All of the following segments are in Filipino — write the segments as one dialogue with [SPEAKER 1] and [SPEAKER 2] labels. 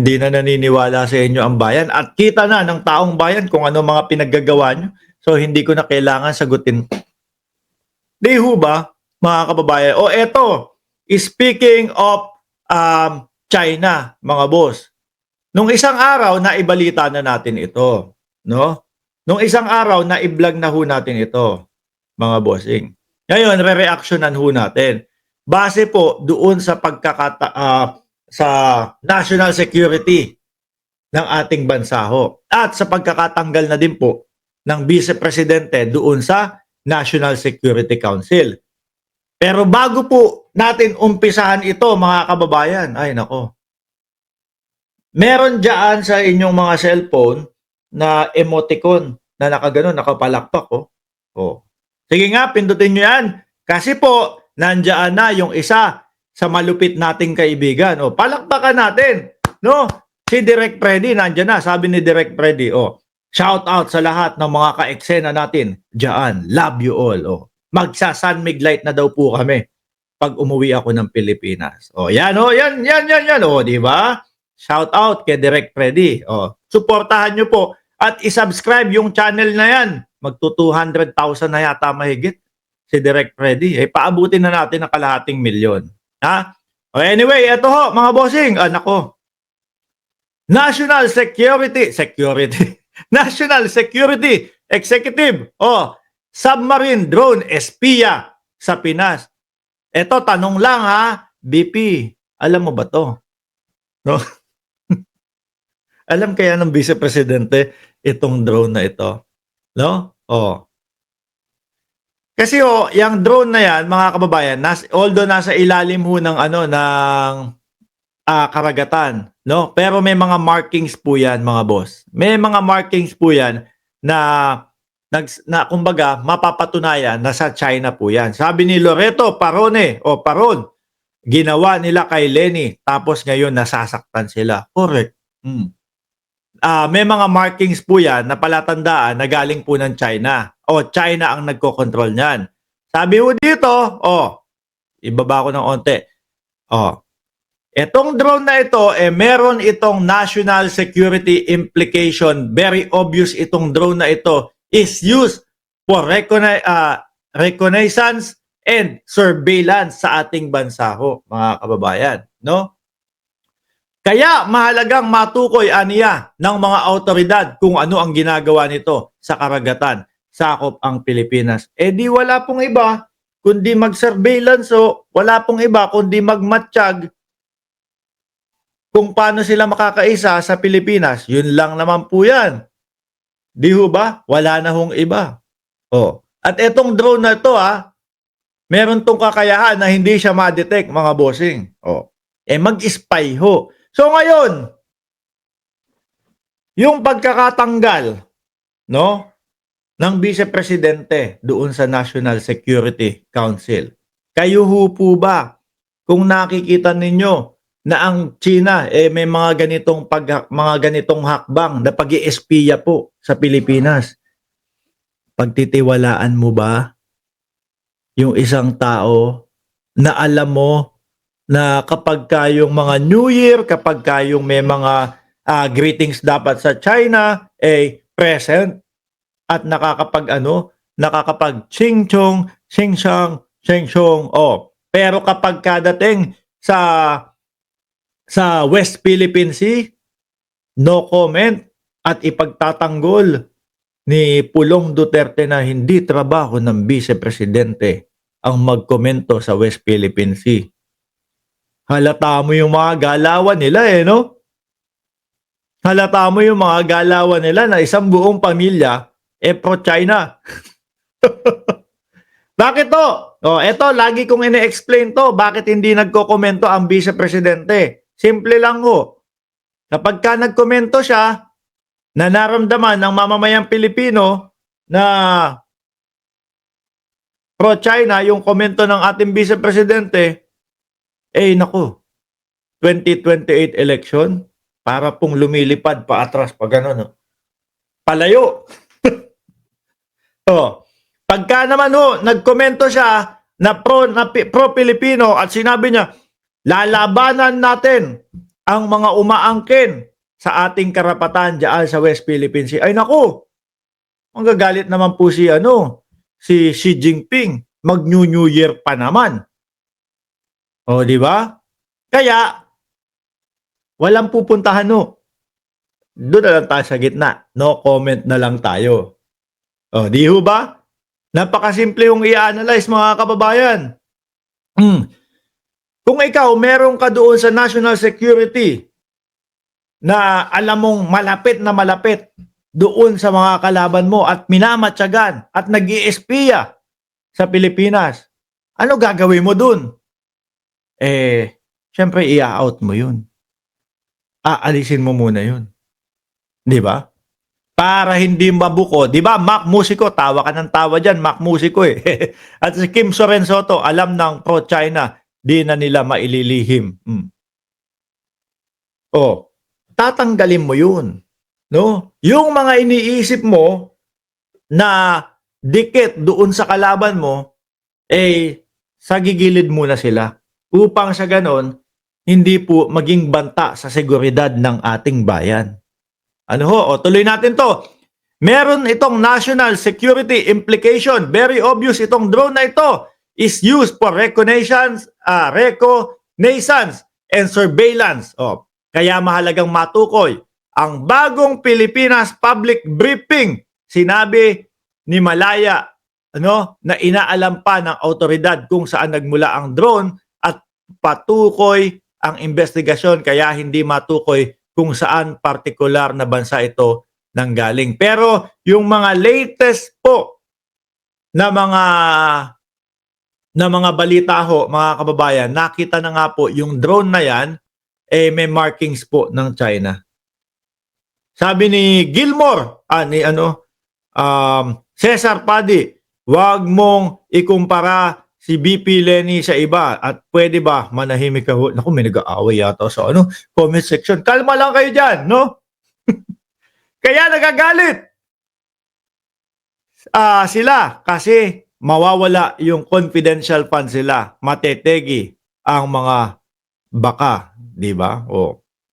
[SPEAKER 1] Hindi na naniniwala sa inyo ang bayan at kita na ng taong bayan kung ano mga pinaggagawa nyo. So hindi ko na kailangan sagutin. Di ho ba, mga kababayan? O eto, speaking of China, mga boss. Nung isang araw na ibalita na natin ito, no? Nung isang araw na i-vlog na ho natin ito, mga bossing. Ngayon, re-reactionan ho natin. Base po doon sa sa national security ng ating bansa ho. At sa pagkakatanggal na din po ng Vice Presidente doon sa National Security Council. Pero bago po natin umpisahan ito, mga kababayan, ay nako. Meron diyan sa inyong mga cellphone na emoticon na nakaganon, nakapalakpak oh. Oh. Sige nga, pindutin nyo yan. Kasi po, nandiyan na yung isa sa malupit nating kaibigan. Oh, palakpakan natin. No? Si Direk Freddy, nandiyan na. Sabi ni Direk Freddy, oh, shout out sa lahat ng mga ka-eksena natin. Diyan, love you all. Oh. Magsa-sunmig light na daw po kami pag umuwi ako ng Pilipinas. Oh, yan, oh, yan. Oh, di ba? Shout out kay Direk Freddy. Oh, suportahan nyo po at i-subscribe yung channel na yan. Magto 200,000 na yata mahigit si Direk Freddy. Eh, paabutin na natin ang kalahating milyon. Ha? Oh, anyway, eto ho, mga bossing. Anak ko. National Security National Security Executive. Oh, submarine drone espiya sa Pinas. Eto, tanong lang ha, BP, alam mo ba to? No? Alam kaya ng Vice Presidente itong drone na ito? No? Oh. Kasi yung drone na yan, mga kababayan, although nasa ilalim ho ng karagatan, no? Pero may mga markings po yan, mga boss. May mga markings po yan na kumbaga mapapatunayan na sa China po yan. Sabi ni Loreto Parone o Paron, ginawa nila kay Lenny tapos ngayon nasasaktan sila. Correct. May mga markings po yan na palatandaan na galing po ng China. O China ang nagko-control niyan. Sabi mo dito, ibaba ko ng onte. Etong drone na ito, meron itong national security implication. Very obvious itong drone na ito is used for reconnaissance and surveillance sa ating bansa ho, mga kababayan. No? Kaya mahalagang matukoy aniya ng mga autoridad kung ano ang ginagawa nito sa karagatan. Sakop ang Pilipinas. Eh di wala pong iba kundi mag-surveillance o wala pong iba kundi magmatsyag kung paano sila makakaisa sa Pilipinas. Yun lang naman po yan. Di ho ba? Wala na hong iba. At etong drone na ito meron tong kakayahan na hindi siya ma-detect, mga bossing. Mag-spy ho. So ngayon, yung pagkakatanggal, no, ng Vice Presidente doon sa National Security Council. Kayo ho po ba kung nakikita ninyo na ang China may mga ganitong hakbang na pag-iespiya po sa Pilipinas? Pagtitiwalaan mo ba yung isang tao na alam mo na kapag kayong mga New Year, kapag kayong may mga greetings dapat sa China, present at nakakapag ching chong, ching chong, ching chong. Pero kapag kadating sa West Philippine Sea, no comment at ipagtatanggol ni Pulong Duterte na hindi trabaho ng Vice Presidente ang magkomento sa West Philippine Sea. Halata mo yung mga galawan nila no? Halata mo yung mga galawan nila na isang buong pamilya pro-China. Bakit to? Eto, lagi kong ine-explain to. Bakit hindi nagko-komento ang Vice Presidente? Simple lang ho. Kapag ka nagkomento siya, na naramdaman ng mamamayang Pilipino na pro-China yung komento ng ating Vice Presidente, naku, 2028 election, para pong lumilipad pa atras pa gano'n. Palayo. Pagka naman nagkomento siya na pro-Pilipino at sinabi niya, lalabanan natin ang mga umaangkin sa ating karapatan diyan sa West Philippine Sea. Ay naku, manggagalit naman po si Xi Jinping. Mag-New Year pa naman. O, di ba? Kaya, walang pupuntahan no. Doon na lang tayo sa gitna. No comment na lang tayo. O, di ho ba? Napakasimple yung i-analyze mga kababayan. Kung ikaw, meron ka doon sa national security na alam mong malapit na malapit doon sa mga kalaban mo at minamatyagan at nag-iispiya sa Pilipinas, ano gagawin mo doon? Syempre i-out mo yun. Aalisin mo muna yun. Di ba? Para hindi mabuko. Di ba, Mac Musico, tawa ka ng tawa dyan, Mac Musico eh. At si Kim Sorensoto, alam ng pro-China, di na nila maililihim. Tatanggalin mo yun. No? Yung mga iniisip mo na dikit doon sa kalaban mo, sagigilid muna sila. Upang sa ganon, hindi po maging banta sa seguridad ng ating bayan. Ano ho? Tuloy natin to. Meron itong national security implication. Very obvious itong drone na ito is used for reconnaissance and surveillance. Kaya mahalagang matukoy. Ang bagong Pilipinas Public Briefing, sinabi ni Malaya na inaalam pa ng autoridad kung saan nagmula ang drone at patukoy ang investigasyon kaya hindi matukoy kung saan partikular na bansa ito nanggaling. Pero yung mga latest po na mga balita ho, mga kababayan, nakita na nga po yung drone na yan may markings po ng China. Sabi ni Gilmore, Cesar Padi, wag mong ikumpara si BP Lenny sa iba at pwede ba manahimik ka ho? Naku, may nag-aaway yata sa comment section. Kalma lang kayo dyan, no? Kaya nagagalit sila kasi mawawala yung confidential fund sila. Matetegi ang mga baka, di ba?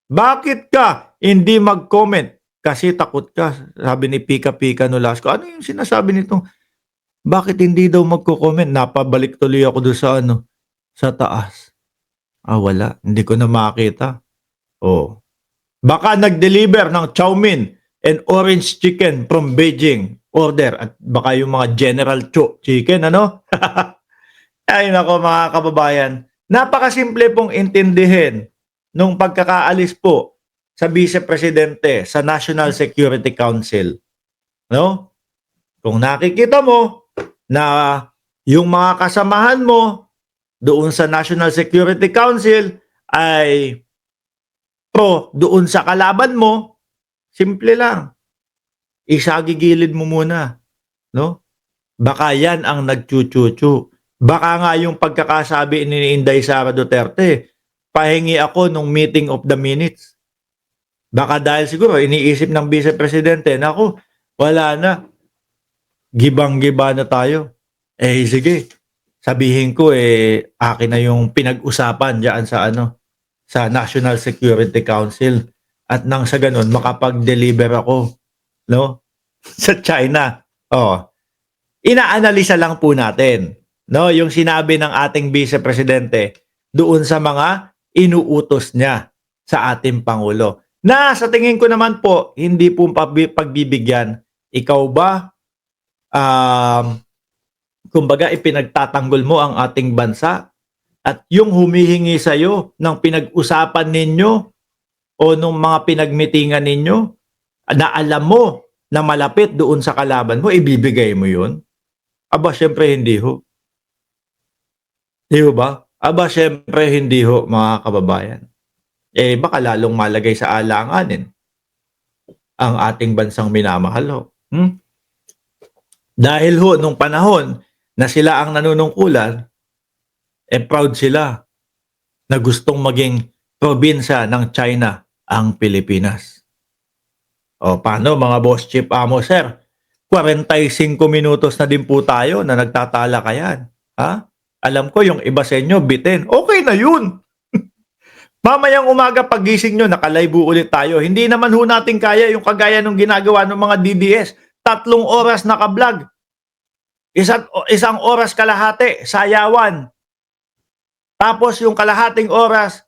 [SPEAKER 1] Bakit ka hindi mag-comment? Kasi takot ka. Sabi ni Pika Pika Nolasco. Ano yung sinasabi nito? Bakit hindi daw magko-comment? Napabalik tuloy ako doon sa taas. Wala. Hindi ko na makita. Baka nag-deliver ng chow mein and orange chicken from Beijing. Order. At baka yung mga General Cho chicken, Ay nako mga kababayan. Napakasimple pong intindihin nung pagkakaalis po sa Vice Presidente sa National Security Council. No? Kung nakikita mo na yung mga kasamahan mo doon sa National Security Council ay pro doon sa kalaban mo, simple lang. Isagigilid mo muna. No? Baka yan ang nagchuchuchu. Baka nga yung pagkakasabi ni Inday Sara Duterte, pahingi ako nung meeting of the minutes. Baka dahil siguro iniisip ng Vice Presidente, naku, wala na. Gibang-giba na tayo. Sige. Sabihin ko akin na yung pinag-usapan diyan sa National Security Council at nang sa ganun makapag-deliver ako, no? Sa China. Inaanalisa lang po natin, no, yung sinabi ng ating Vice Presidente doon sa mga inuutos niya sa ating Pangulo. Na sa tingin ko naman po, hindi po pagbibigyan. Ikaw ba, kumbaga ipinagtatanggol mo ang ating bansa at yung humihingi sa'yo ng pinag-usapan ninyo o nung mga pinagmitingan ninyo na alam mo na malapit doon sa kalaban mo, ibibigay mo yun? Aba, syempre hindi ho. Di ba? Aba, syempre hindi ho, mga kababayan. Baka lalong malagay sa alanganin ang ating bansang minamahal ho. Dahil ho, nung panahon na sila ang nanunungkulan, proud sila na gustong maging probinsya ng China ang Pilipinas. Paano mga boss chief amo, sir? 45 minutos na din po tayo na nagtatala kayan. Alam ko yung iba sa inyo, bitin. Okay na yun. Mamayang umaga pagising nyo, nakalaybo ulit tayo. Hindi naman ho natin kaya yung kagaya ng ginagawa ng mga DDS. 3 oras naka-vlog. Isang oras kalahati, sayawan. Tapos yung kalahating oras,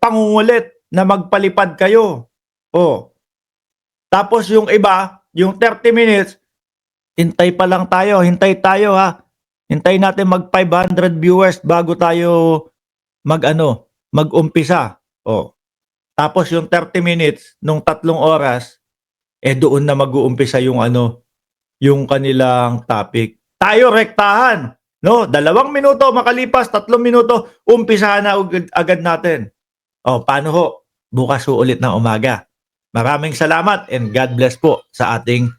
[SPEAKER 1] pangungulit na magpalipad kayo. Oh. Tapos yung iba, yung 30 minutes, hintay pa lang tayo, hintay tayo ha. Hintay natin mag 500 viewers bago tayo mag-umpisa. Oh. Tapos yung 30 minutes nung 3 oras, doon na mag-uumpisa yung yung kanilang topic. Tayo rektahan, no? 2 minuto makalipas, 3 minuto, umpisahan na agad natin. Oh, paano ho? Bukas ho ulit ng umaga. Maraming salamat and God bless po sa ating